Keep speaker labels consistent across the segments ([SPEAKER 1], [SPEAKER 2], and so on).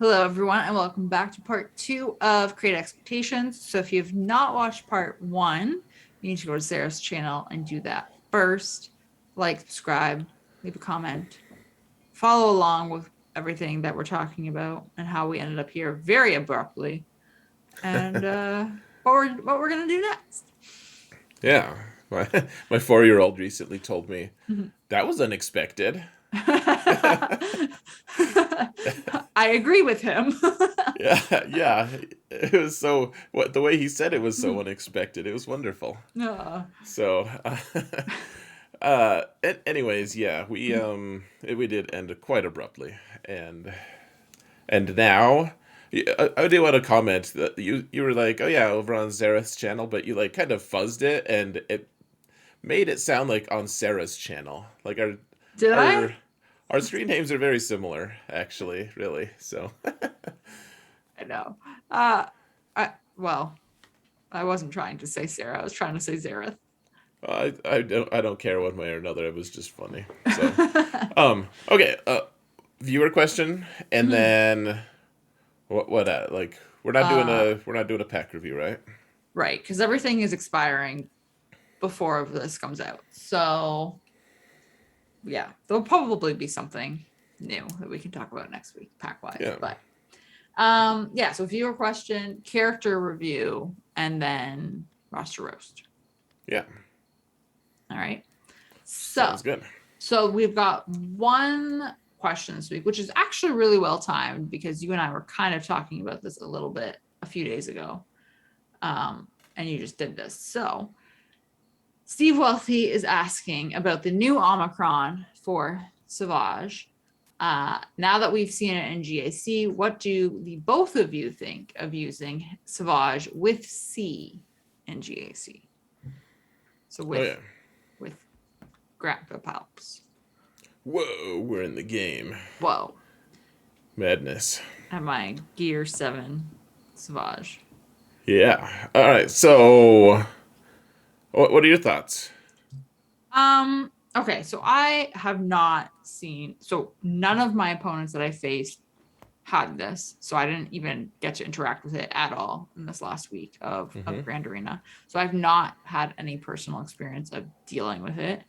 [SPEAKER 1] Hello, everyone, and welcome back to part 2 of Create Expectations. So, if you have not watched part 1, you need to go to Sarah's channel and do that first. Like, subscribe, leave a comment, follow along with everything that we're talking about and how we ended up here very abruptly, and what we're gonna do next.
[SPEAKER 2] Yeah, my my 4-year-old recently told me that was unexpected.
[SPEAKER 1] I agree with him.
[SPEAKER 2] Yeah, yeah, it was so what the way he said it was so unexpected. It was wonderful.
[SPEAKER 1] uh,
[SPEAKER 2] So, anyways, yeah, we did end quite abruptly, and now. I do want to comment that you were like, oh yeah, over on Zareth's channel, but you like kind of fuzzed it, and it made it sound like on Sarah's channel. Like
[SPEAKER 1] Did I?
[SPEAKER 2] our our screen names are very similar, actually, really. So
[SPEAKER 1] I know. Well, I wasn't trying to say Sarah. I was trying to say Zareth.
[SPEAKER 2] I don't care one way or another. It was just funny. So okay, viewer question, and then what like
[SPEAKER 1] uh,
[SPEAKER 2] we're not doing a pack review, right?
[SPEAKER 1] right, because everything is expiring before this comes out. So yeah, there'll probably be something new that we can talk about next week, pack wise.
[SPEAKER 2] Yeah,
[SPEAKER 1] But yeah. So viewer question, character review, and then roster roast.
[SPEAKER 2] yeah,
[SPEAKER 1] All right. So
[SPEAKER 2] sounds good.
[SPEAKER 1] So we've got one question this week, which is actually really well timed because you and I were kind of talking about this a little bit a few days ago. And you just did this. So Steve Wealthy is asking about the new Omicron for Savage. Now that we've seen it in GAC, what do the both of you think of using Savage with C in GAC? So
[SPEAKER 2] Oh yeah.
[SPEAKER 1] with Grandpa Palps.
[SPEAKER 2] Whoa, we're in the game.
[SPEAKER 1] Whoa.
[SPEAKER 2] Madness.
[SPEAKER 1] At my Gear 7 Savage.
[SPEAKER 2] Yeah. All right. So, what are your thoughts?
[SPEAKER 1] Okay, so I have not seen, so none of my opponents that I faced had this, so I didn't even get to interact with it at all in this last week of
[SPEAKER 2] Mm-hmm.
[SPEAKER 1] Grand Arena. So I've not had any personal experience of dealing with it.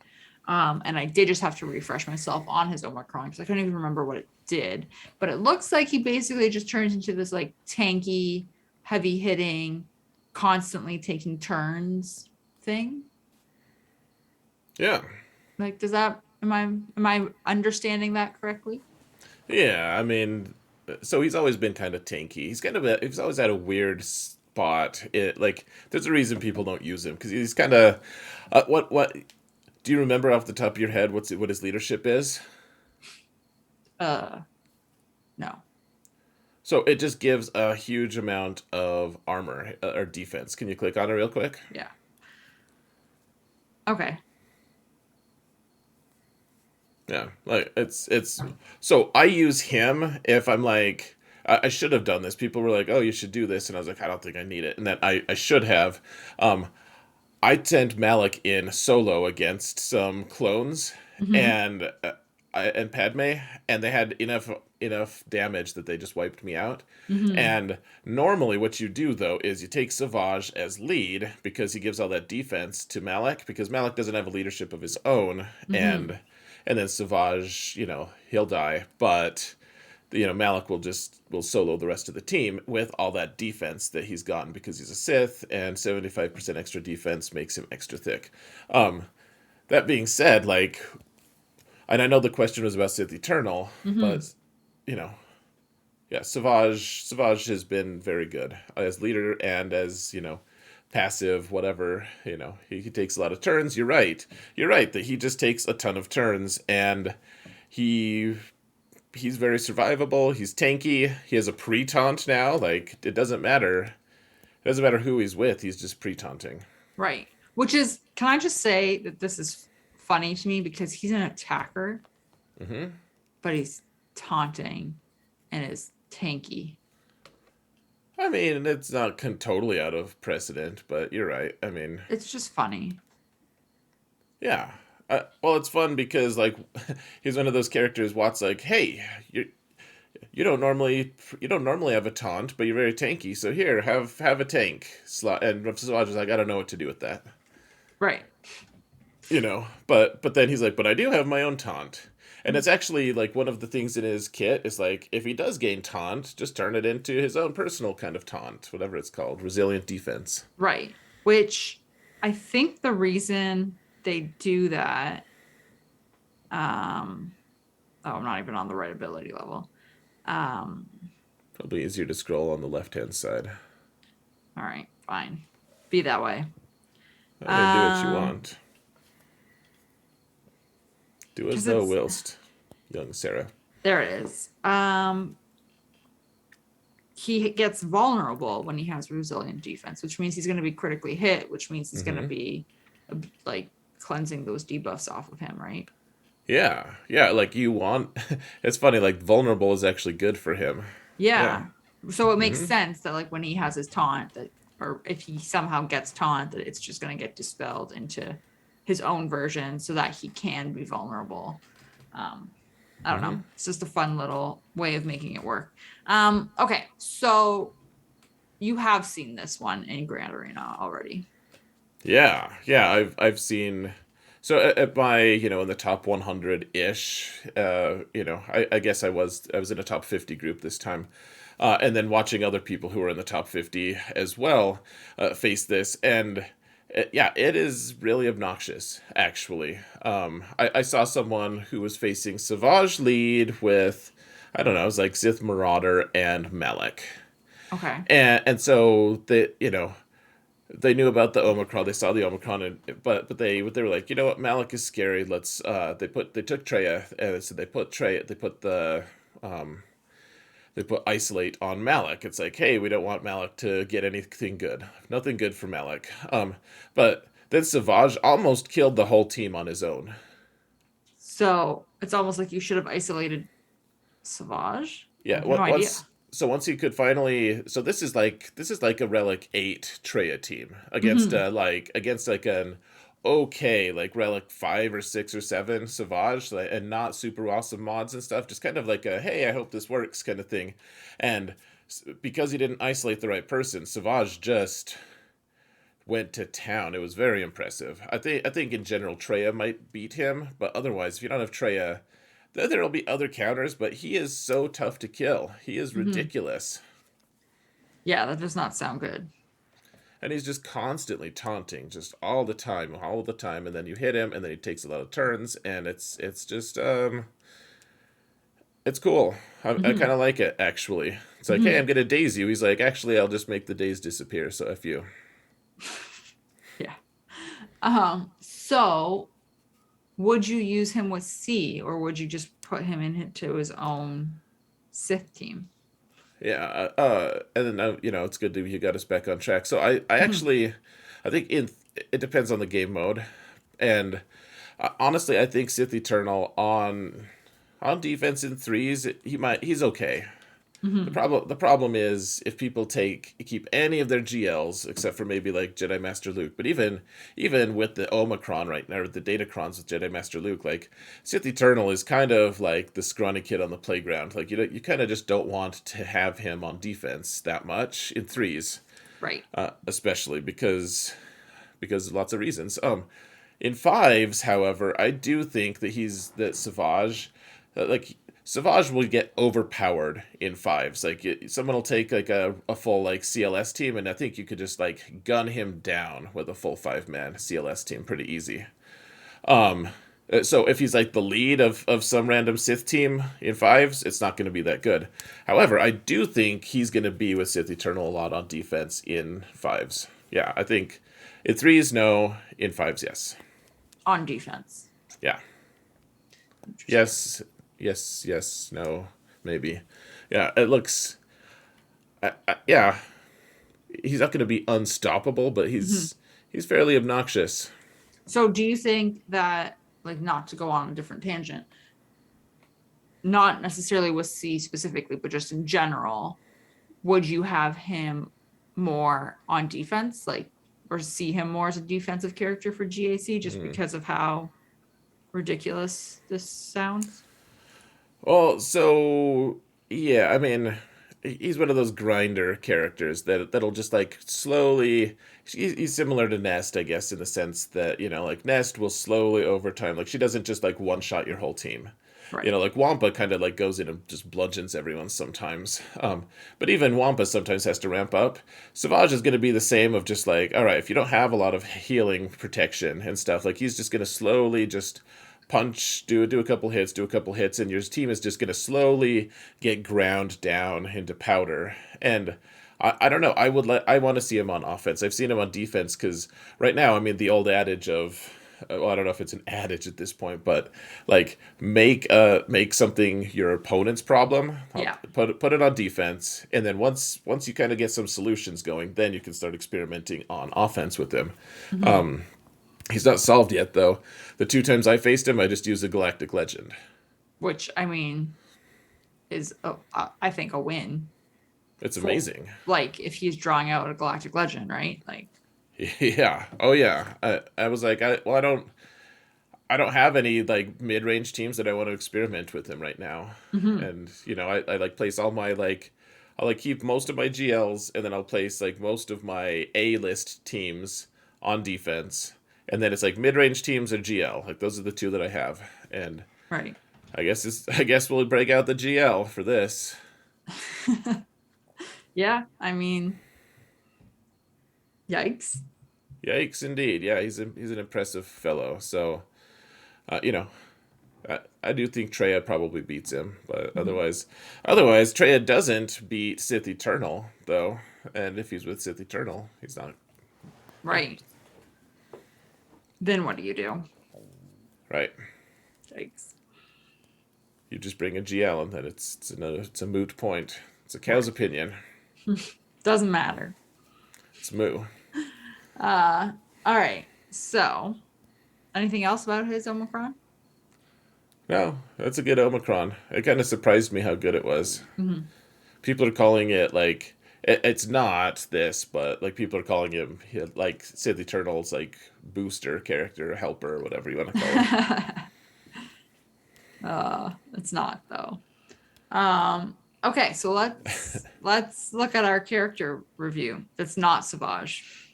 [SPEAKER 1] And I did just have to refresh myself on his Omicron because I couldn't even remember what it did. But it looks like he basically just turns into this like tanky, heavy hitting, constantly taking turns thing.
[SPEAKER 2] Yeah.
[SPEAKER 1] Like, does that am I understanding that correctly?
[SPEAKER 2] Yeah, I mean, so he's always been kind of tanky. He's always had a weird spot. There's a reason people don't use him because he's kind of what do you remember off the top of your head what his leadership is?
[SPEAKER 1] Uh, no.
[SPEAKER 2] So it just gives a huge amount of armor or defense. Can you click on it real quick?
[SPEAKER 1] Yeah. Okay.
[SPEAKER 2] Yeah, like it's so I use him if I'm like I should have done this. People were like, "Oh, you should do this," and I was like, "I don't think I need it," and that I should have. Um, I sent Malik in solo against some clones
[SPEAKER 1] Mm-hmm.
[SPEAKER 2] and and Padme, and they had enough damage that they just wiped me out.
[SPEAKER 1] Mm-hmm.
[SPEAKER 2] And normally, what you do though is you take Savage as lead because he gives all that defense to Malik because Malik doesn't have a leadership of his own,
[SPEAKER 1] Mm-hmm.
[SPEAKER 2] and then Savage, he'll die, but Malik will solo the rest of the team with all that defense that he's gotten because he's a Sith, and 75% extra defense makes him extra thick. Um, that being said, like, and I know the question was about Sith Eternal,
[SPEAKER 1] Mm-hmm.
[SPEAKER 2] but you know, yeah, Savage has been very good as leader and as passive, whatever. He takes a lot of turns. You're right that he just takes a ton of turns, and he he's very survivable. He's tanky. He has a pre-taunt now. Like it doesn't matter. It doesn't matter who he's with. He's just pre-taunting.
[SPEAKER 1] Right. Which is, can I just say that this is funny to me because he's an attacker,
[SPEAKER 2] Hmm.
[SPEAKER 1] but he's taunting and is tanky.
[SPEAKER 2] I mean, it's not totally out of precedent, but you're right. I mean,
[SPEAKER 1] It's just funny.
[SPEAKER 2] yeah. Well, it's fun because like he's one of those characters. Watt's like, hey, you don't normally have a taunt, but you're very tanky. So here, have a tank slot. And Savage is like, I don't know what to do with that,
[SPEAKER 1] Right.
[SPEAKER 2] you know. But then he's like, but I do have my own taunt, and it's actually like one of the things in his kit is like if he does gain taunt, just turn it into his own personal kind of taunt, whatever it's called, resilient defense.
[SPEAKER 1] Right. Which I think the reason they do that, um, oh, I'm not even on the right ability level. Um,
[SPEAKER 2] Probably easier to scroll on the left hand side.
[SPEAKER 1] all right, fine. Be that way.
[SPEAKER 2] I mean, do what you
[SPEAKER 1] Um,
[SPEAKER 2] want. Do as
[SPEAKER 1] because
[SPEAKER 2] thou
[SPEAKER 1] it's
[SPEAKER 2] willst, young Sarah.
[SPEAKER 1] there it is. He gets vulnerable when he has resilient defense, which means he's going to be critically hit, which means he's going to
[SPEAKER 2] Hmm.
[SPEAKER 1] be like cleansing those debuffs off of him, right?
[SPEAKER 2] Yeah, yeah. Like you want. It's funny. Like vulnerable is actually good for him. Yeah.
[SPEAKER 1] Yeah. So it makes
[SPEAKER 2] Hmm.
[SPEAKER 1] sense that like when he has his taunt that or if he somehow gets taunt that it's just going to get dispelled into his own version so that he can be vulnerable. Um I don't know.
[SPEAKER 2] Hmm.
[SPEAKER 1] It's just a fun little way of making it work. Okay. So you have seen this one in Grand Arena already.
[SPEAKER 2] Yeah, yeah. I've seen. So at my in the top 100 ish, I guess I was in a top 50 group this time, and then watching other people who are in the top 50 as well face this, and yeah, it is really obnoxious actually. I saw someone who was facing Savage lead with, I don't know, it was like Sith Marauder and Malik,
[SPEAKER 1] Okay.
[SPEAKER 2] and so they knew about the Omicron. They saw the Omicron, but they were like, you know what, Malik is scary. Let's they took Treya, and so um they put isolate on Malik. It's like, hey, we don't want Malik to get anything good. Nothing good for Malik. But then Savage almost killed the whole team on his own.
[SPEAKER 1] So it's almost like you should have isolated Savage. I
[SPEAKER 2] Yeah,
[SPEAKER 1] have no idea.
[SPEAKER 2] once he could finally, so this is like a Relic 8 Treya team against
[SPEAKER 1] Hmm.
[SPEAKER 2] against like an okay like Relic 5 or 6 or 7 Savage, like, and not super awesome mods and stuff, just kind of like a hey, I hope this works kind of thing. And because he didn't isolate the right person, Savage just went to town. It was very impressive. I think in general Treya might beat him, but otherwise if you don't have Treya, there'll be other counters, but he is so tough to kill. He is
[SPEAKER 1] Hmm.
[SPEAKER 2] ridiculous.
[SPEAKER 1] Yeah, that does not sound good.
[SPEAKER 2] And he's just constantly taunting, just all the time, and then you hit him, and then he takes a lot of turns, and it's just it's cool. I
[SPEAKER 1] Hmm.
[SPEAKER 2] kind of like it actually. It's like, hey,
[SPEAKER 1] Hmm.
[SPEAKER 2] I'm gonna daze you. He's like, actually, I'll just make the daze disappear. So if you,
[SPEAKER 1] Yeah. So would you use him with C or would you just put him into his own Sith team?
[SPEAKER 2] yeah, and then it's good to you got us back on track. So I
[SPEAKER 1] Mhm.
[SPEAKER 2] actually, I think it depends on the game mode, and honestly, I think Sith Eternal on defense in threes, he's okay.
[SPEAKER 1] Mhm.
[SPEAKER 2] The problem is if people keep any of their GLs except for maybe like Jedi Master Luke, but even with the Omicron right now, or the Datacrons with Jedi Master Luke, like Sith Eternal is kind of like the scrawny kid on the playground. Like you kind of just don't want to have him on defense that much in threes,
[SPEAKER 1] Right.
[SPEAKER 2] especially because of lots of reasons. In fives, however, I do think that Savage, like Savage will get overpowered in fives. Like someone will take like a full like CLS team, and I think you could just like gun him down with a full 5-man CLS team pretty easy. So if he's like the lead of some random Sith team in fives, it's not going to be that good. However, I do think he's going to be with Sith Eternal a lot on defense in fives. Yeah, I think in threes, no. In fives, yes.
[SPEAKER 1] On defense.
[SPEAKER 2] Yeah.
[SPEAKER 1] Interesting.
[SPEAKER 2] Yes. Yes. Yes. No. Maybe. Yeah. It looks. Yeah. He's not going to be unstoppable, but
[SPEAKER 1] Mhm.
[SPEAKER 2] he's fairly obnoxious.
[SPEAKER 1] So do you think that, like, not to go on a different tangent, not necessarily with C specifically, but just in general, would you have him more on defense, like, or see him more as a defensive character for GAC just
[SPEAKER 2] Hmm.
[SPEAKER 1] because of how ridiculous this sounds?
[SPEAKER 2] Well, so Yeah, I mean, he's one of those grinder characters that'll just like slowly. He's similar to Nest, I guess, in the sense that like Nest will slowly over time. Like she doesn't just like one shot your whole team.
[SPEAKER 1] Right.
[SPEAKER 2] Like Wampa kind of like goes in and just bludgeons everyone sometimes. But even Wampa sometimes has to ramp up. Savage is going to be the same of just like, all right, if you don't have a lot of healing protection and stuff, like he's just going to slowly just punch, do a couple hits, and your team is just going to slowly get ground down into powder. And I don't know. I want to see him on offense. I've seen him on defense because right now, I mean, the old adage of well, I don't know if it's an adage at this point, but like make something your opponent's problem.
[SPEAKER 1] Yeah.
[SPEAKER 2] Put it on defense, and then once you kind of get some solutions going, then you can start experimenting on offense with him.
[SPEAKER 1] Hmm.
[SPEAKER 2] He's not solved yet, though. The two times I faced him, I just used a Galactic Legend.
[SPEAKER 1] Which I mean is I think a win
[SPEAKER 2] It's
[SPEAKER 1] for
[SPEAKER 2] amazing.
[SPEAKER 1] like if he's drawing out a galactic legend, right? Like
[SPEAKER 2] Yeah. Oh yeah. I was like, I don't have any like mid range teams that I want to experiment with him right now.
[SPEAKER 1] hmm
[SPEAKER 2] And I like place all my like I'll like keep most of my GLs and then I'll place like most of my A list teams on defense. And then it's like mid range teams or GL. Like those are the two that I have. And
[SPEAKER 1] right.
[SPEAKER 2] I guess we'll break out the GL for this.
[SPEAKER 1] Yeah, I mean, yikes.
[SPEAKER 2] Yikes indeed. Yeah, he's an impressive fellow. So you know, I do think Treya probably beats him, but
[SPEAKER 1] Mhm.
[SPEAKER 2] otherwise Treya doesn't beat Sith Eternal though, and if he's with Sith Eternal, he's not
[SPEAKER 1] Right. Then what do you do?
[SPEAKER 2] right.
[SPEAKER 1] Yikes.
[SPEAKER 2] You just bring a GL, and then it's a moot point. It's a cow's
[SPEAKER 1] Right.
[SPEAKER 2] opinion.
[SPEAKER 1] Doesn't matter.
[SPEAKER 2] It's moo.
[SPEAKER 1] Uh all right. So anything else about his Omicron?
[SPEAKER 2] No, that's a good Omicron. It kind of surprised me how good it was.
[SPEAKER 1] Hmm.
[SPEAKER 2] People are calling it like it's not this, but like people are calling him like Sith Eternal's like booster character, helper, whatever you want to call him.
[SPEAKER 1] It's not though. Okay, so let's look at our character review. That's not Savage.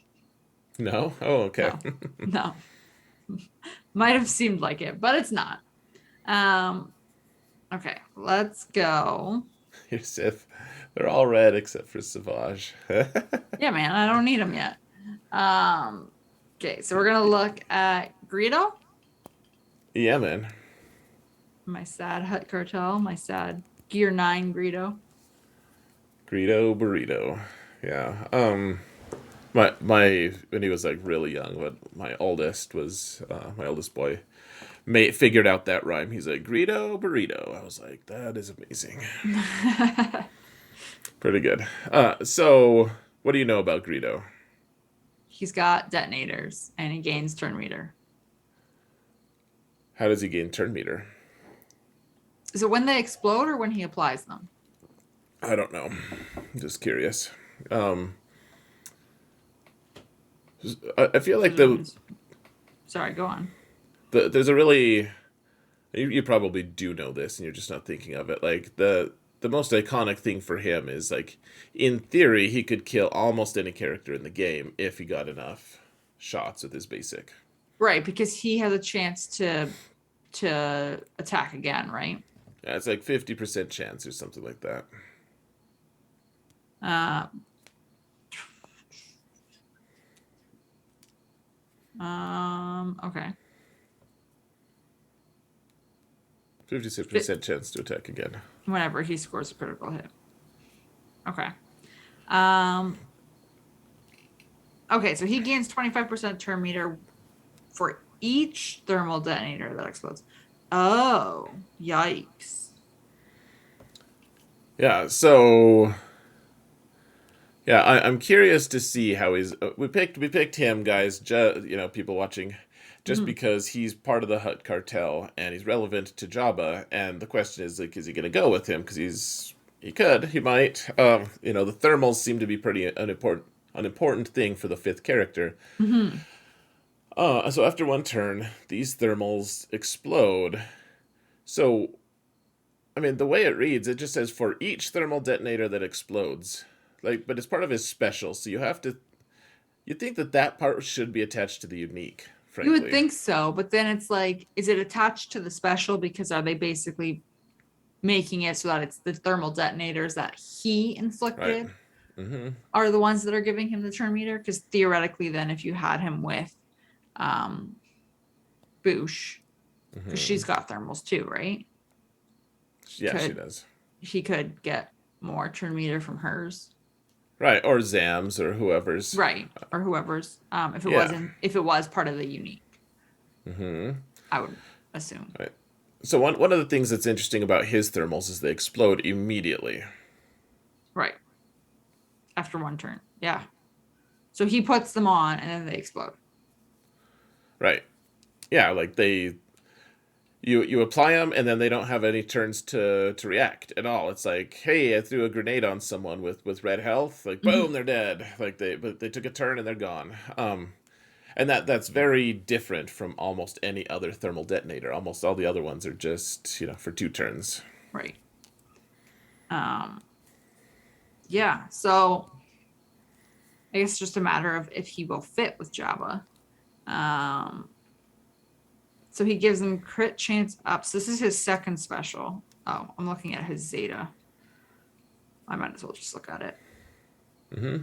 [SPEAKER 2] No? Oh, okay.
[SPEAKER 1] No. No. Might have seemed like it, but it's not. Um, okay, let's go.
[SPEAKER 2] Your Sith, they're all red except for Savage.
[SPEAKER 1] Yeah, man, I don't need them yet. Um, okay, so we're gonna look at Greedo,
[SPEAKER 2] Yeah, man.
[SPEAKER 1] my sad Hut Cartel, my sad Gear 9 Greedo.
[SPEAKER 2] Greedo Burrito. Yeah. My when he was like really young, but my oldest boy figured out that rhyme. He's like Greedo Burrito. I was like, that is amazing. Pretty good. So what do you know about Greedo?
[SPEAKER 1] He's got detonators and he gains turn meter.
[SPEAKER 2] How does he gain turn meter?
[SPEAKER 1] Is it when they explode or when he applies them?
[SPEAKER 2] I don't know. I'm just curious. Um, I feel like
[SPEAKER 1] Sorry, go on.
[SPEAKER 2] there's a really you probably do know this and you're just not thinking of it. Like the most iconic thing for him is like in theory he could kill almost any character in the game if he got enough shots with his basic.
[SPEAKER 1] Right, because he has a chance to attack again, right?
[SPEAKER 2] Yeah, it's like 50% chance or something like that.
[SPEAKER 1] Uh, okay.
[SPEAKER 2] 56% chance to attack again.
[SPEAKER 1] Whenever he scores a critical hit. Okay. Um, okay, so he gains 25% turn meter for each thermal detonator that explodes. Oh, yikes.
[SPEAKER 2] Yeah, so yeah, I'm curious to see how he's. We picked him, guys. People watching, just
[SPEAKER 1] Mhm.
[SPEAKER 2] because he's part of the Hut cartel and he's relevant to Jabba. And the question is, like, is he going to go with him? Because he might. The thermals seem to be pretty an important thing for the fifth character.
[SPEAKER 1] Mhm.
[SPEAKER 2] So after one turn, these thermals explode. So I mean, the way it reads, it just says for each thermal detonator that explodes. Like, but it's part of his special, so you have to. You think that that part should be attached to the unique,
[SPEAKER 1] You would
[SPEAKER 2] frankly.
[SPEAKER 1] think so, but then it's like, is it attached to the special? Because are they basically making it so that it's the thermal detonators that he
[SPEAKER 2] Right.
[SPEAKER 1] inflicted
[SPEAKER 2] Mm-hmm.
[SPEAKER 1] are the ones that are giving him the turn meter? Because theoretically, then if you had him with um Boosh, because
[SPEAKER 2] Mm-hmm.
[SPEAKER 1] she's got thermals too, right?
[SPEAKER 2] Yeah, she
[SPEAKER 1] Could
[SPEAKER 2] does.
[SPEAKER 1] he could get more turn meter from hers,
[SPEAKER 2] Right, or Zams or whoever's.
[SPEAKER 1] right? Or whoever's.
[SPEAKER 2] Yeah.
[SPEAKER 1] If it was part of the unique,
[SPEAKER 2] Mm-hmm.
[SPEAKER 1] I would assume.
[SPEAKER 2] Right. So one of the things that's interesting about his thermals is they explode immediately.
[SPEAKER 1] Right. After one turn. Yeah. So he puts them on and then they explode.
[SPEAKER 2] Right. Yeah, like you apply them and then they don't have any turns to react at all. It's like, hey, I threw a grenade on someone with red health, like boom,
[SPEAKER 1] Mhm.
[SPEAKER 2] they're dead. Like they took a turn and they're gone. And that's very different from almost any other thermal detonator. Almost all the other ones are just, for 2 turns.
[SPEAKER 1] Right. Um, yeah. So I guess it's just a matter of if he will fit with Jabba. Um, so he gives him crit chance up. So this is his second special. Oh, I'm looking at his Zeta. I might as well just look at it.
[SPEAKER 2] Mm-hmm.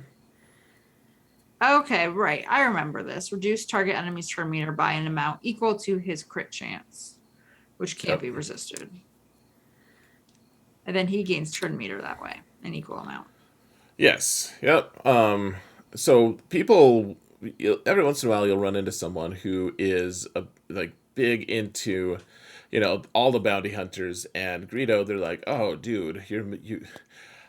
[SPEAKER 1] Okay, right. I remember this. Reduce target enemy's turn meter by an amount equal to his crit chance, which can't
[SPEAKER 2] Yep.
[SPEAKER 1] be resisted. And then he gains turn meter that way, an equal amount.
[SPEAKER 2] Yes. Yep. So people, every once in a while, you'll run into someone who is like big into, all the bounty hunters and Greedo. They're like, oh, dude, you.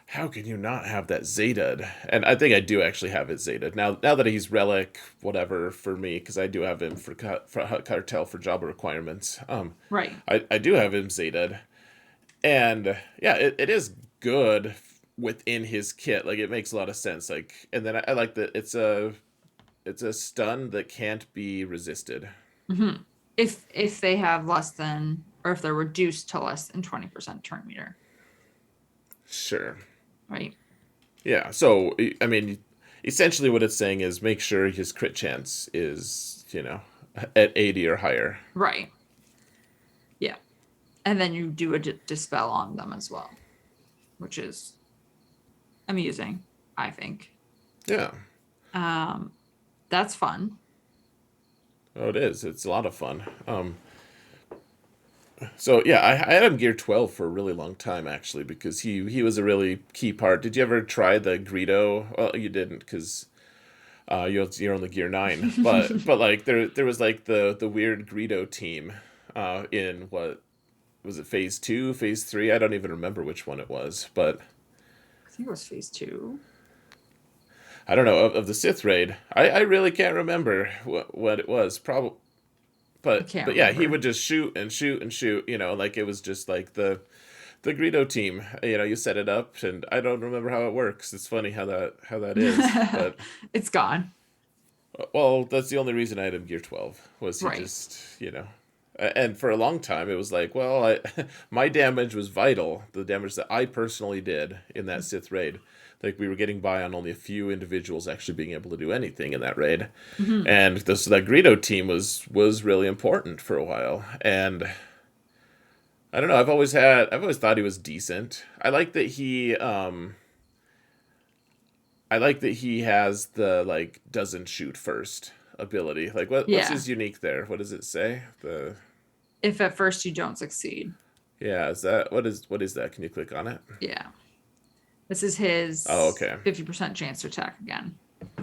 [SPEAKER 2] How can you not have that Zetaed? And I think I do actually have it Zetaed now. That he's relic, whatever for me, because I do have him for cartel for job requirements.
[SPEAKER 1] Right.
[SPEAKER 2] I do have him Zetaed, and yeah, it is good within his kit. Like it makes a lot of sense. Like, and then I like that it's a stun that can't be resisted.
[SPEAKER 1] Mm-hmm. If they have less than, or if they're reduced to less than 20% turn meter,
[SPEAKER 2] Sure.
[SPEAKER 1] right?
[SPEAKER 2] Yeah. So I mean, essentially, what it's saying is make sure his crit chance is at 80 or higher.
[SPEAKER 1] Right. Yeah. And then you do a dispel on them as well, which is amusing, I think.
[SPEAKER 2] Yeah.
[SPEAKER 1] Um, that's fun.
[SPEAKER 2] Oh, it is. It's a lot of fun. So yeah, I had him gear 12 for a really long time actually because he was a really key part. Did you ever try the Greedo? Well, you didn't because you're only gear 9. But like there was like the weird Greedo team in what was it, phase 2, phase 3? I don't even remember which one it was, but
[SPEAKER 1] I think it was phase 2.
[SPEAKER 2] I don't know of the Sith raid. I really can't remember what it was. Probably,
[SPEAKER 1] I
[SPEAKER 2] but
[SPEAKER 1] can't
[SPEAKER 2] but yeah, he
[SPEAKER 1] remember.
[SPEAKER 2] would just shoot and shoot and shoot. Like it was just like the Greedo team. You set it up, and I don't remember how it works. It's funny how that is, but
[SPEAKER 1] It's gone.
[SPEAKER 2] well, that's the only reason I had him gear 12 was he
[SPEAKER 1] Right.
[SPEAKER 2] just and for a long time it was like, well, my damage was vital, the damage that I personally did in that Sith raid. Like we were getting by on only a few individuals actually being able to do anything in that raid,
[SPEAKER 1] Mm-hmm.
[SPEAKER 2] and this that Greedo team was really important for a while. And I don't know. I've always thought he was decent. I like that he has the like doesn't shoot first ability. Like what's
[SPEAKER 1] Yeah.
[SPEAKER 2] his unique there? What does it say? The
[SPEAKER 1] If at first you don't succeed.
[SPEAKER 2] Yeah, is that what is that? Can you click on it?
[SPEAKER 1] Yeah. This is
[SPEAKER 2] Oh,
[SPEAKER 1] his
[SPEAKER 2] okay.
[SPEAKER 1] 50% chance to attack again.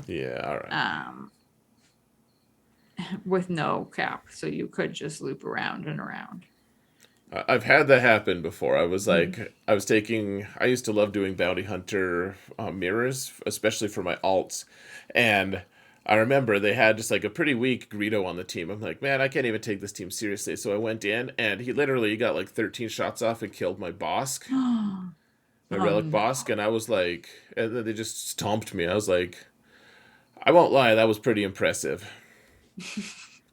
[SPEAKER 2] Yeah, all right.
[SPEAKER 1] Um, with no cap. So you could just loop around and around.
[SPEAKER 2] I've had that happen before.
[SPEAKER 1] Mhm.
[SPEAKER 2] I used to love doing bounty hunter mirrors, especially for my alts, and I remember they had just like a pretty weak Greedo on the team. I'm like, man, I can't even take this team seriously. So I went in, and he literally got like 13 shots off and killed my Bosk,
[SPEAKER 1] Oh
[SPEAKER 2] my relic Bosk,
[SPEAKER 1] no.
[SPEAKER 2] and I was like, and then they just stomped me. I was like, I won't lie, that was pretty impressive.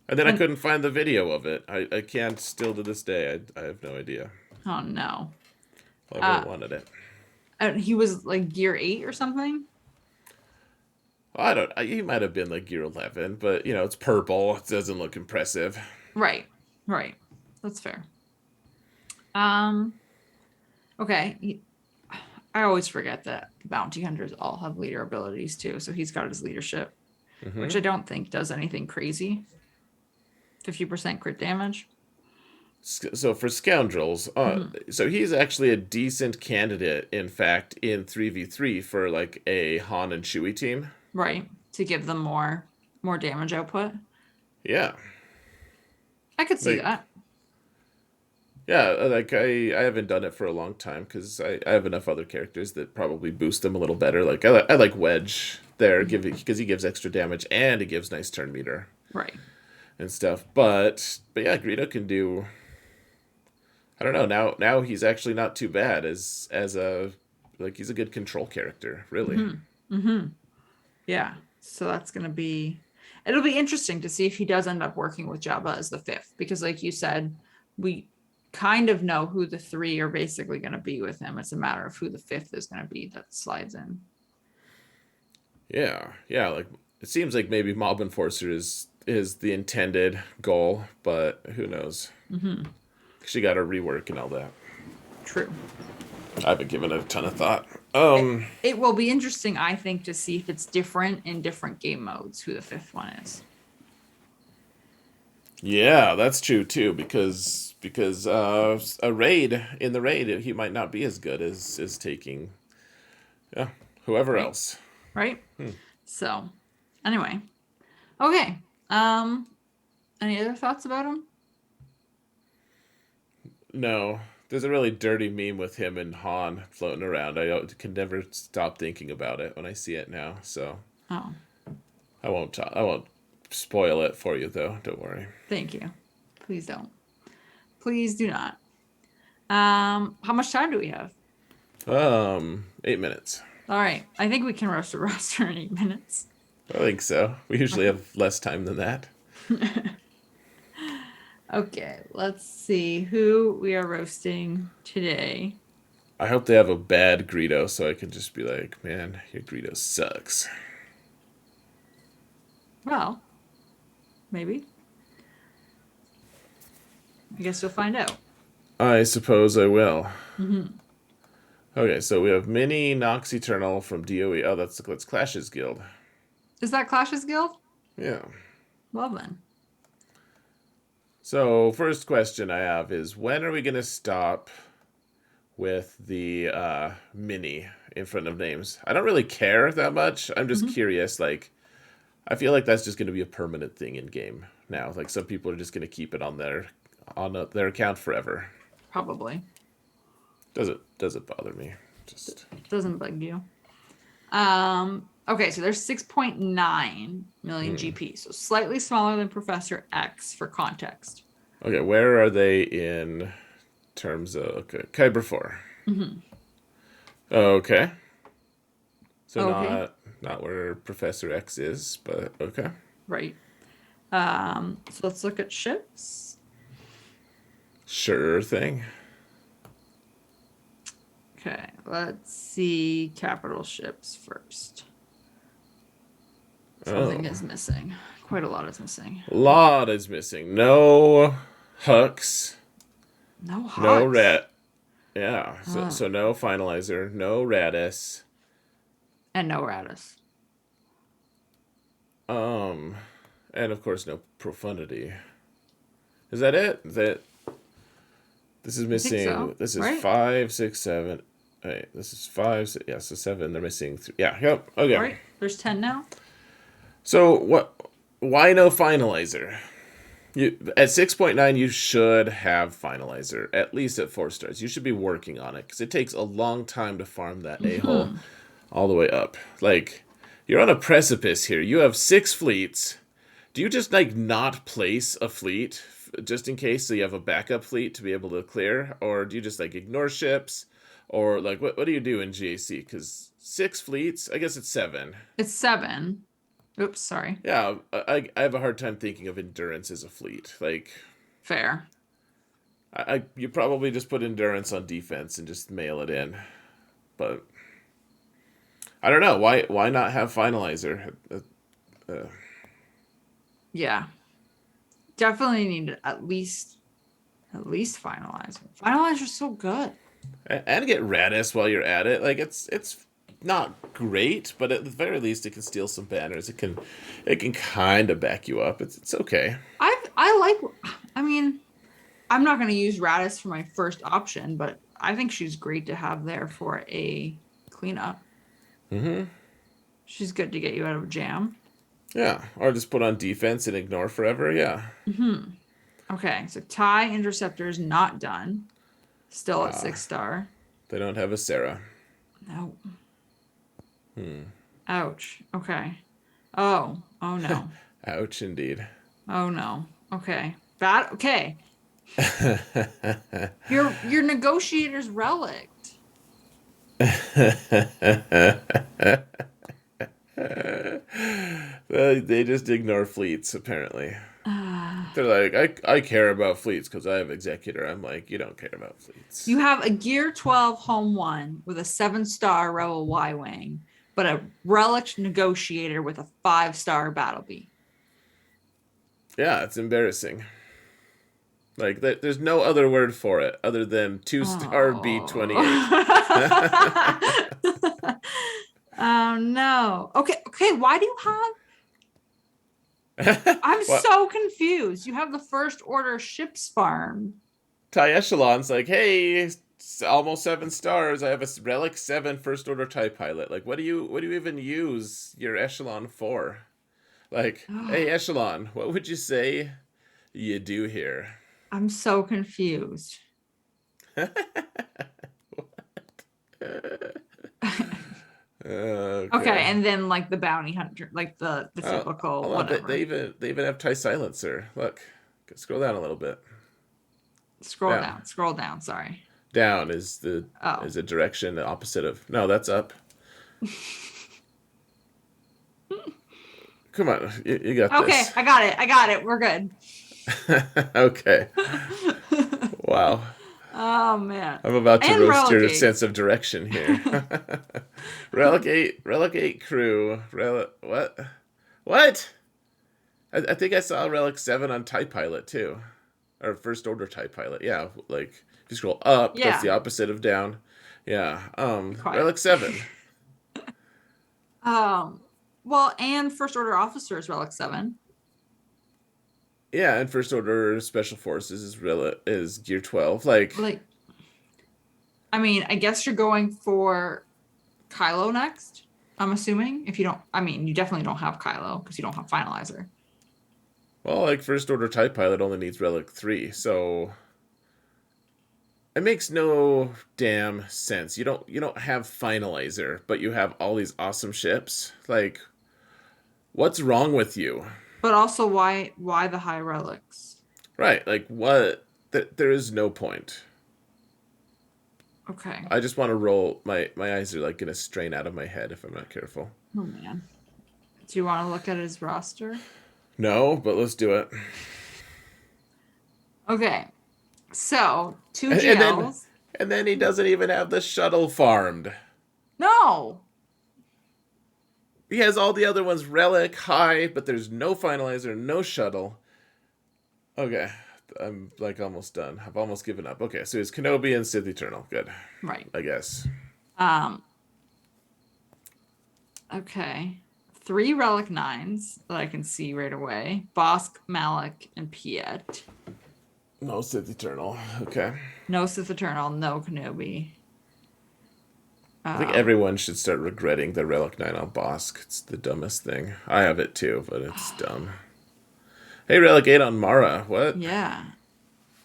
[SPEAKER 2] And then I
[SPEAKER 1] And
[SPEAKER 2] couldn't find the video of it. I can't still to this day. I have no idea.
[SPEAKER 1] oh no.
[SPEAKER 2] I would
[SPEAKER 1] Uh,
[SPEAKER 2] have wanted it.
[SPEAKER 1] he was like gear 8 or something.
[SPEAKER 2] Well, I don't. He might have been like gear 11, but it's purple. It doesn't look impressive.
[SPEAKER 1] Right. Right. That's fair. Um, okay. I always forget that the bounty hunters all have leader abilities too. So he's got his leadership, which
[SPEAKER 2] Hmm.
[SPEAKER 1] I don't think does anything crazy. 50% crit damage.
[SPEAKER 2] So for scoundrels,
[SPEAKER 1] Mhm.
[SPEAKER 2] so he's actually a decent candidate, in fact, in 3v3 for like a Han and Chewie team.
[SPEAKER 1] Right. To give them more damage output.
[SPEAKER 2] Yeah,
[SPEAKER 1] I could see
[SPEAKER 2] like
[SPEAKER 1] that.
[SPEAKER 2] yeah, like I haven't done it for a long time because I have enough other characters that probably boost them a little better. Like I like Wedge there,
[SPEAKER 1] Mhm.
[SPEAKER 2] because he gives extra damage and he gives nice turn meter
[SPEAKER 1] Right.
[SPEAKER 2] and stuff. But yeah, Greedo can do. I don't know. Now he's actually not too bad as a like he's a good control character, really.
[SPEAKER 1] Hmm. Hmm. Yeah. So that's going to be, it'll be interesting to see if he does end up working with Jabba as the fifth, because like you said, we kind of know who the three are basically going to be with him. It's a matter of who the fifth is going to be that slides in.
[SPEAKER 2] Yeah, yeah. Like it seems like maybe Mob Enforcer is the intended goal, but who knows?
[SPEAKER 1] Hmm.
[SPEAKER 2] She got her rework and all that.
[SPEAKER 1] True.
[SPEAKER 2] I haven't given it a ton of thought.
[SPEAKER 1] It will be interesting, I think, to see if it's different in different game modes, who the fifth one is.
[SPEAKER 2] Yeah, that's true too, because a raid in the raid he might not be as good as taking yeah whoever
[SPEAKER 1] Right.
[SPEAKER 2] else.
[SPEAKER 1] Right.
[SPEAKER 2] Hmm.
[SPEAKER 1] So, anyway. Okay. Um, any other thoughts about him?
[SPEAKER 2] No, there's a really dirty meme with him and Han floating around. I can never stop thinking about it when I see it now. So
[SPEAKER 1] Oh,
[SPEAKER 2] I won't spoil it for you though. Don't worry.
[SPEAKER 1] thank you. Please don't. Please do not. How much time do we have?
[SPEAKER 2] 8 minutes.
[SPEAKER 1] All right. I think we can roast a roster in 8 minutes.
[SPEAKER 2] I think so. We usually
[SPEAKER 1] Okay.
[SPEAKER 2] have less time than that.
[SPEAKER 1] Okay, let's see who we are roasting today.
[SPEAKER 2] I hope they have a bad Greedo so I can just be like, man, your Greedo sucks.
[SPEAKER 1] Well, maybe. I guess you'll find out.
[SPEAKER 2] I suppose I will.
[SPEAKER 1] Hmm.
[SPEAKER 2] Okay, so we have Mini Nox Eternal from DOE. Oh, that's Clash's Guild.
[SPEAKER 1] Is that Clash's Guild?
[SPEAKER 2] Yeah.
[SPEAKER 1] Well then.
[SPEAKER 2] So first question I have is when are we gonna stop with the mini in front of names? I don't really care that much. I'm just
[SPEAKER 1] Hmm.
[SPEAKER 2] curious. Like, I feel like that's just gonna be a permanent thing in game now. Like some people are just gonna keep it on their account forever.
[SPEAKER 1] Probably.
[SPEAKER 2] Does it bother me? Just
[SPEAKER 1] Doesn't bug you. Okay, so there's 6.9 million
[SPEAKER 2] hmm.
[SPEAKER 1] GP, so slightly smaller than Professor X for context.
[SPEAKER 2] Okay. Where are they in terms of okay, Kyber 4?
[SPEAKER 1] Hmm.
[SPEAKER 2] Okay. So
[SPEAKER 1] Okay,
[SPEAKER 2] not where Professor X is, but okay.
[SPEAKER 1] right. So let's look at ships.
[SPEAKER 2] Sure thing.
[SPEAKER 1] Okay, let's see capital ships first.
[SPEAKER 2] Oh.
[SPEAKER 1] Something is missing. Quite a lot is missing.
[SPEAKER 2] Lot is missing. No Hux,
[SPEAKER 1] No
[SPEAKER 2] no
[SPEAKER 1] Hux.
[SPEAKER 2] Rat. Yeah,
[SPEAKER 1] Uh,
[SPEAKER 2] so no Finalizer, no Radis.
[SPEAKER 1] and no Radis.
[SPEAKER 2] Um, and of course no Profundity. Is that it? This is
[SPEAKER 1] I think
[SPEAKER 2] missing.
[SPEAKER 1] so,
[SPEAKER 2] This is
[SPEAKER 1] right?
[SPEAKER 2] 5, 6, 7. Wait, this is 5. Yeah, so 7. They're missing 3. Yeah, yep. Okay.
[SPEAKER 1] Right? There's 10 now.
[SPEAKER 2] So what? Why no Finalizer? At 6.9, you should have Finalizer, at least at 4 stars. You should be working on it, because it takes a long time to farm that a-hole
[SPEAKER 1] Hmm.
[SPEAKER 2] all the way up. Like, you're on a precipice here. You have 6 fleets. Do you just, like, not place a fleet, just in case, so you have a backup fleet to be able to clear? Or do you just, like, ignore ships? Or, like, what do you do in GAC? Because 6 fleets? I guess it's 7.
[SPEAKER 1] It's 7. Oops, sorry.
[SPEAKER 2] Yeah, I have a hard time thinking of endurance as a fleet. Like,
[SPEAKER 1] Fair.
[SPEAKER 2] You probably just put endurance on defense and just mail it in. But I don't know why not have finalizer. Uh,
[SPEAKER 1] Yeah, definitely need at least finalizer. Finalizer's so good.
[SPEAKER 2] and get Radis while you're at it. Like it's not great, but at the very least, it can steal some banners. It can kind of back you up. It's okay.
[SPEAKER 1] I like. I mean, I'm not going to use Radis for my first option, but I think she's great to have there for a cleanup.
[SPEAKER 2] Hmm.
[SPEAKER 1] She's good to get you out of a jam.
[SPEAKER 2] Yeah, or just put on defense and ignore forever. Yeah.
[SPEAKER 1] Hmm. Okay, so tie interceptor is not done. Still at
[SPEAKER 2] Ah,
[SPEAKER 1] 6 star.
[SPEAKER 2] they don't have a Sarah.
[SPEAKER 1] No.
[SPEAKER 2] Hmm.
[SPEAKER 1] Ouch. Okay. Oh. Oh no.
[SPEAKER 2] Ouch, indeed.
[SPEAKER 1] Oh no. Okay. Bad. Okay. Your negotiator's relict.
[SPEAKER 2] They just ignore fleets, apparently. They're like, I care about fleets because I have executor. I'm like, you don't care about
[SPEAKER 1] You
[SPEAKER 2] fleets.
[SPEAKER 1] have a Gear 12 Home 1 with a 7 star Rebel Y Wing, but a Relic Negotiator with a 5 star Battle Bee.
[SPEAKER 2] Yeah, it's embarrassing. Like, there's no other word for it other than 2 star B28.
[SPEAKER 1] Oh. Oh no. Okay, okay. Why do you have I'm
[SPEAKER 2] What?
[SPEAKER 1] so confused. You have the first order ships farm.
[SPEAKER 2] TIE Echelon's like, hey, almost 7 stars. I have a Relic 7 first order TIE pilot. Like, what do you even use your Echelon for? Like, hey, Echelon, what would you say you do here?
[SPEAKER 1] I'm so confused. Okay,
[SPEAKER 2] Okay.
[SPEAKER 1] and then like the bounty hunter, like the
[SPEAKER 2] Oh,
[SPEAKER 1] typical
[SPEAKER 2] hold on. They
[SPEAKER 1] whatever.
[SPEAKER 2] even have TIE Silencer. Look, scroll down a little bit. Down.
[SPEAKER 1] Scroll down, sorry.
[SPEAKER 2] Down is the
[SPEAKER 1] Oh.
[SPEAKER 2] is a direction opposite of. No, that's up. Come on, you got
[SPEAKER 1] Okay,
[SPEAKER 2] this.
[SPEAKER 1] I got it. I got it. We're good.
[SPEAKER 2] Okay. Wow.
[SPEAKER 1] Oh man.
[SPEAKER 2] I'm about to
[SPEAKER 1] And
[SPEAKER 2] roast your
[SPEAKER 1] relegate.
[SPEAKER 2] sense of direction here. Relegate crew. What? What? I think I saw Relic 7 on TIE Pilot too. Or First Order TIE Pilot. Yeah, like if you scroll up, that's the
[SPEAKER 1] Yeah,
[SPEAKER 2] opposite of down. Yeah.
[SPEAKER 1] be quiet.
[SPEAKER 2] Relic 7.
[SPEAKER 1] Um, well, and first order officers relic 7.
[SPEAKER 2] Yeah, and First Order Special Forces is Gear 12. Like,
[SPEAKER 1] Like, I mean, I guess you're going for Kylo next. I'm assuming if you don't, I mean, you definitely don't have Kylo because you don't have Finalizer.
[SPEAKER 2] well, like First Order TIE Pilot only needs Relic 3, so it makes no damn sense. You don't have Finalizer, but you have all these awesome ships. Like, what's wrong with you?
[SPEAKER 1] But also, why the high relics?
[SPEAKER 2] Right, like what? There is no point.
[SPEAKER 1] Okay.
[SPEAKER 2] I just want to roll. My eyes are like gonna strain out of my head if I'm not careful.
[SPEAKER 1] Oh man. Do you want to look at his roster?
[SPEAKER 2] No, but let's do it.
[SPEAKER 1] Okay. So two
[SPEAKER 2] And then
[SPEAKER 1] GLs.
[SPEAKER 2] and then he doesn't even have the shuttle farmed.
[SPEAKER 1] No.
[SPEAKER 2] He has all the other ones relic high, but there's no finalizer, no shuttle. Okay, I'm like almost done. I've almost given up. Okay, so it's Kenobi and Sith Eternal. Good,
[SPEAKER 1] Right.
[SPEAKER 2] I guess.
[SPEAKER 1] Um. Okay. 3 relic 9s that I can see right away. Bosk, Malik, and Piet.
[SPEAKER 2] No Sith Eternal. Okay.
[SPEAKER 1] No Sith Eternal, no Kenobi.
[SPEAKER 2] I think
[SPEAKER 1] Um,
[SPEAKER 2] everyone should start regretting the Relic 9 on Bosk. It's the dumbest thing. I have it too, but it's dumb. Hey, Relic 8 on Mara. What?
[SPEAKER 1] yeah.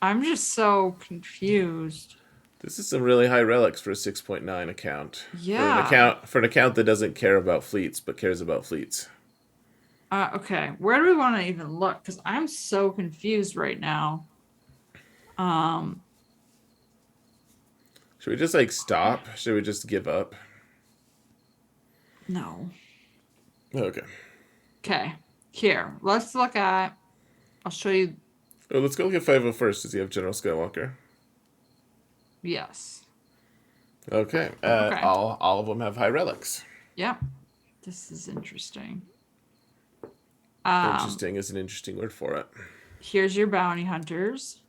[SPEAKER 1] I'm just so confused.
[SPEAKER 2] This is some really high relics for a 6.9 account.
[SPEAKER 1] Yeah.
[SPEAKER 2] For an account that doesn't care about fleets but cares about fleets.
[SPEAKER 1] Okay. Where do we want to even look? Because I'm so confused right now. Um,
[SPEAKER 2] Should we just like stop? Should we just give up?
[SPEAKER 1] no.
[SPEAKER 2] Okay.
[SPEAKER 1] Okay. Here, let's look at. I'll show you
[SPEAKER 2] Oh, let's go look at 50 first. Does he have General Skywalker?
[SPEAKER 1] Yes.
[SPEAKER 2] Okay.
[SPEAKER 1] Okay.
[SPEAKER 2] All of them have high relics.
[SPEAKER 1] Yeah. This is interesting.
[SPEAKER 2] Interesting is an interesting word for it.
[SPEAKER 1] Here's your bounty hunters.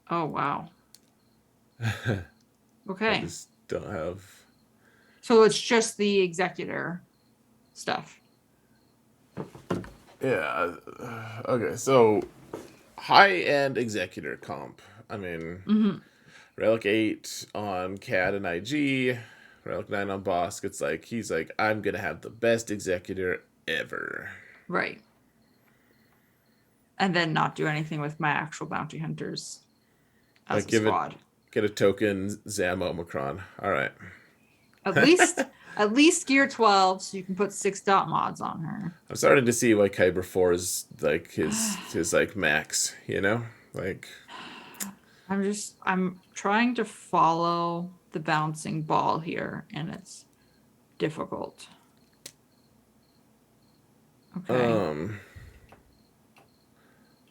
[SPEAKER 1] Oh, wow.
[SPEAKER 2] I
[SPEAKER 1] Okay.
[SPEAKER 2] just don't have.
[SPEAKER 1] So it's just the executor stuff.
[SPEAKER 2] Yeah. Okay. So high end executor comp. I mean,
[SPEAKER 1] Hmm.
[SPEAKER 2] Relic 8 on CAD and IG, Relic 9 on Bosk. It's like, he's like, I'm going to have the best executor ever.
[SPEAKER 1] Right. And then not do anything with my actual bounty hunters as
[SPEAKER 2] Like,
[SPEAKER 1] a squad.
[SPEAKER 2] get a token, Zam Omicron. All right.
[SPEAKER 1] At least at least gear 12 so you can put 6 dot mods on her.
[SPEAKER 2] I'm starting to see why Kyber 4 is like his like max, you know? Like,
[SPEAKER 1] I'm trying to follow the bouncing ball here and it's difficult. Okay.
[SPEAKER 2] um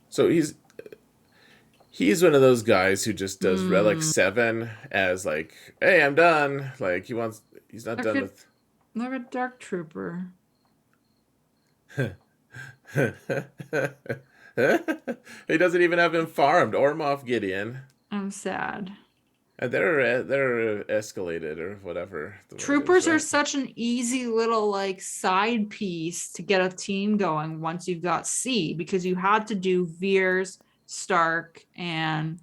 [SPEAKER 2] so he's one of those guys who just does Relic
[SPEAKER 1] Mm,
[SPEAKER 2] 7 as like, hey, I'm done. Like he's not done with
[SPEAKER 1] look at Dark Trooper.
[SPEAKER 2] he doesn't even have him farmed or Moff Gideon.
[SPEAKER 1] I'm sad.
[SPEAKER 2] And they're escalated or whatever the word is,
[SPEAKER 1] Troopers are
[SPEAKER 2] right?
[SPEAKER 1] such an easy little like side piece to get a team going once you've got C because you had to do Veers, Stark, and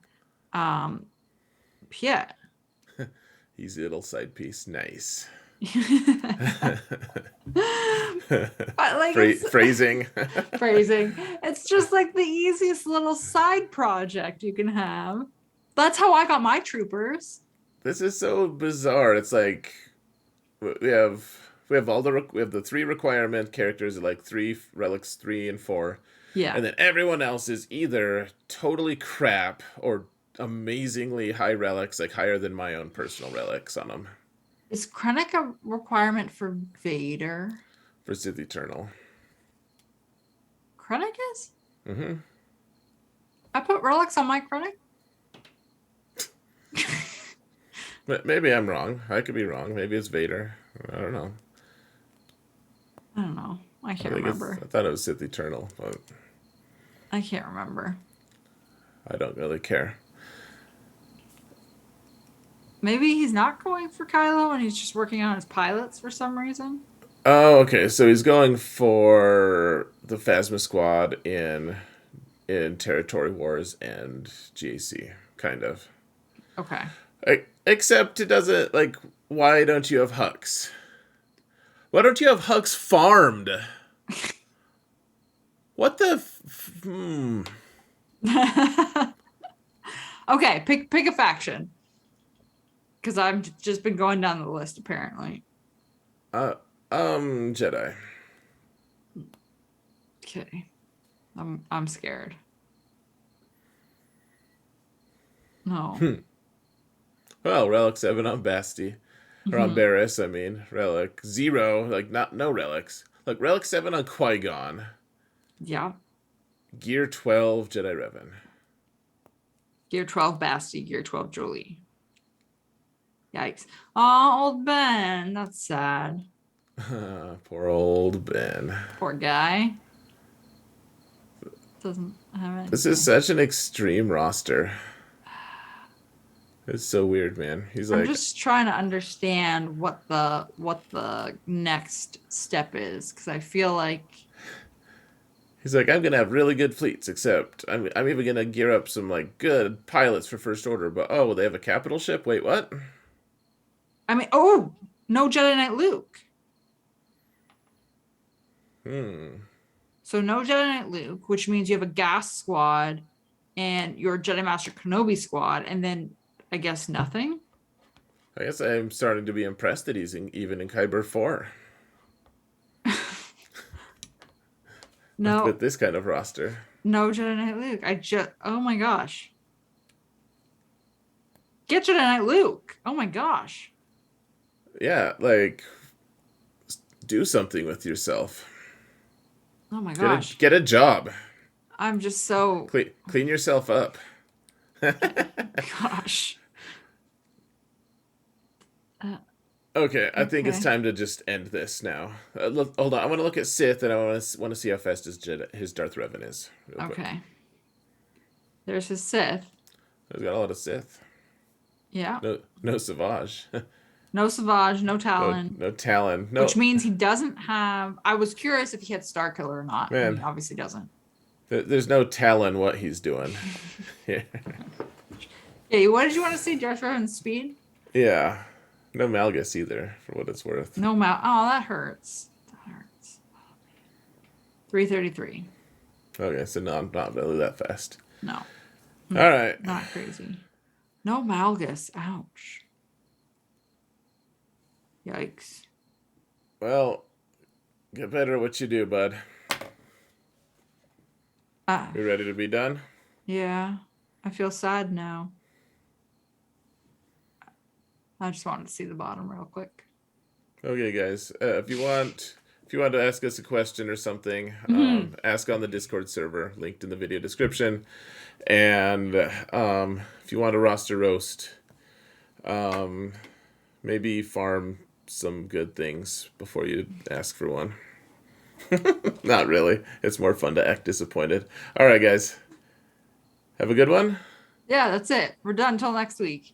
[SPEAKER 1] Piet.
[SPEAKER 2] Easy little side piece. Nice.
[SPEAKER 1] But like it's
[SPEAKER 2] Phrasing.
[SPEAKER 1] phrasing. It's just like the easiest little side project you can have. That's how I got my troopers.
[SPEAKER 2] This is so bizarre. It's like we have we have the three requirement characters like three relics 3 and 4,
[SPEAKER 1] Yeah.
[SPEAKER 2] and then everyone else is either totally crap or amazingly high relics, like higher than my own personal relics on them
[SPEAKER 1] Is Krennic a requirement for Vader?
[SPEAKER 2] for Sith Eternal.
[SPEAKER 1] Krennic is?
[SPEAKER 2] Mm-hmm.
[SPEAKER 1] I put relics on my Krennic.
[SPEAKER 2] Maybe I'm wrong. I could be wrong. Maybe it's Vader. I don't know.
[SPEAKER 1] I don't know. I can't remember.
[SPEAKER 2] I thought it was Sith Eternal, but
[SPEAKER 1] I can't remember.
[SPEAKER 2] I don't really care.
[SPEAKER 1] Maybe he's not going for Kylo and he's just working on his pilots for some reason.
[SPEAKER 2] Oh, okay. So he's going for the Phasma Squad in Territory Wars and GAC, kind of.
[SPEAKER 1] Okay.
[SPEAKER 2] Except it doesn't like. Why don't you have Hux? Why don't you have Hux farmed? What the?
[SPEAKER 1] Okay, pick a faction. Because I've just been going down the list apparently.
[SPEAKER 2] Jedi.
[SPEAKER 1] Okay. I'm scared. No.
[SPEAKER 2] Well, Relic 7 on Basti. Or on
[SPEAKER 1] Mhm.
[SPEAKER 2] Barris, I mean. Relic 0, like no relics. Like Relic 7 on Qui-Gon.
[SPEAKER 1] Yeah.
[SPEAKER 2] Gear 12 Jedi Revan.
[SPEAKER 1] Gear 12 Basti, Gear 12 Jolie. Yikes. Oh, old Ben. That's sad.
[SPEAKER 2] Poor old Ben.
[SPEAKER 1] Poor guy. Doesn't have it.
[SPEAKER 2] This is such an extreme roster. It's so weird, man. He's
[SPEAKER 1] I'm
[SPEAKER 2] like,
[SPEAKER 1] just trying to understand what the next step is because I feel like
[SPEAKER 2] I'm gonna have really good fleets. Except I'm even gonna gear up some like good pilots for First Order. But oh, they have a capital ship. Wait, what?
[SPEAKER 1] I mean, oh, no Jedi Knight Luke. So no Jedi Knight Luke, which means you have a gas squad and your Jedi Master Kenobi squad, and then I guess nothing.
[SPEAKER 2] I guess I'm starting to be impressed that he's even in Kyber 4.
[SPEAKER 1] No,
[SPEAKER 2] With this kind of roster.
[SPEAKER 1] no Jedi Knight Luke. Oh my gosh. Get Jedi Knight Luke. Oh my gosh.
[SPEAKER 2] Yeah, like do something with yourself.
[SPEAKER 1] Oh my gosh.
[SPEAKER 2] Get a job.
[SPEAKER 1] I'm just so,
[SPEAKER 2] Clean yourself up.
[SPEAKER 1] gosh. Uh,
[SPEAKER 2] Okay, I think it's
[SPEAKER 1] okay.
[SPEAKER 2] time to just end this now. Hold on, I want to look at Sith, and I want to see how fast his Darth Revan is, real quick.
[SPEAKER 1] Okay. There's his Sith.
[SPEAKER 2] He's got a lot of Sith.
[SPEAKER 1] Yeah.
[SPEAKER 2] No Savage.
[SPEAKER 1] No Savage, no Talon.
[SPEAKER 2] No Talon. No,
[SPEAKER 1] Which means he doesn't have. I was curious if he had Star Killer or not, and he
[SPEAKER 2] man.
[SPEAKER 1] obviously doesn't.
[SPEAKER 2] There's no Talon. What he's doing? Yeah.
[SPEAKER 1] Yeah, what did you want to see? Darth Revan's speed?
[SPEAKER 2] Yeah. No Malgus either, for what it's worth.
[SPEAKER 1] No mount. Oh, that hurts. That hurts. 333.
[SPEAKER 2] Okay, so no, I'm not really that fast.
[SPEAKER 1] No.
[SPEAKER 2] All right.
[SPEAKER 1] Not crazy. No Malgus. Ouch. Yikes.
[SPEAKER 2] Well, get better at what you do, bud. You ready to be done?
[SPEAKER 1] Yeah. I feel sad now. I just wanted to see the bottom real quick.
[SPEAKER 2] Okay, guys. If you want to ask us a question or something, ask on the Discord server, linked in the video description. And if you want a roster roast, maybe farm some good things before you ask for one. Not really. It's more fun to act disappointed. All right, guys. Have a good one.
[SPEAKER 1] Yeah, that's it. We're done until next week.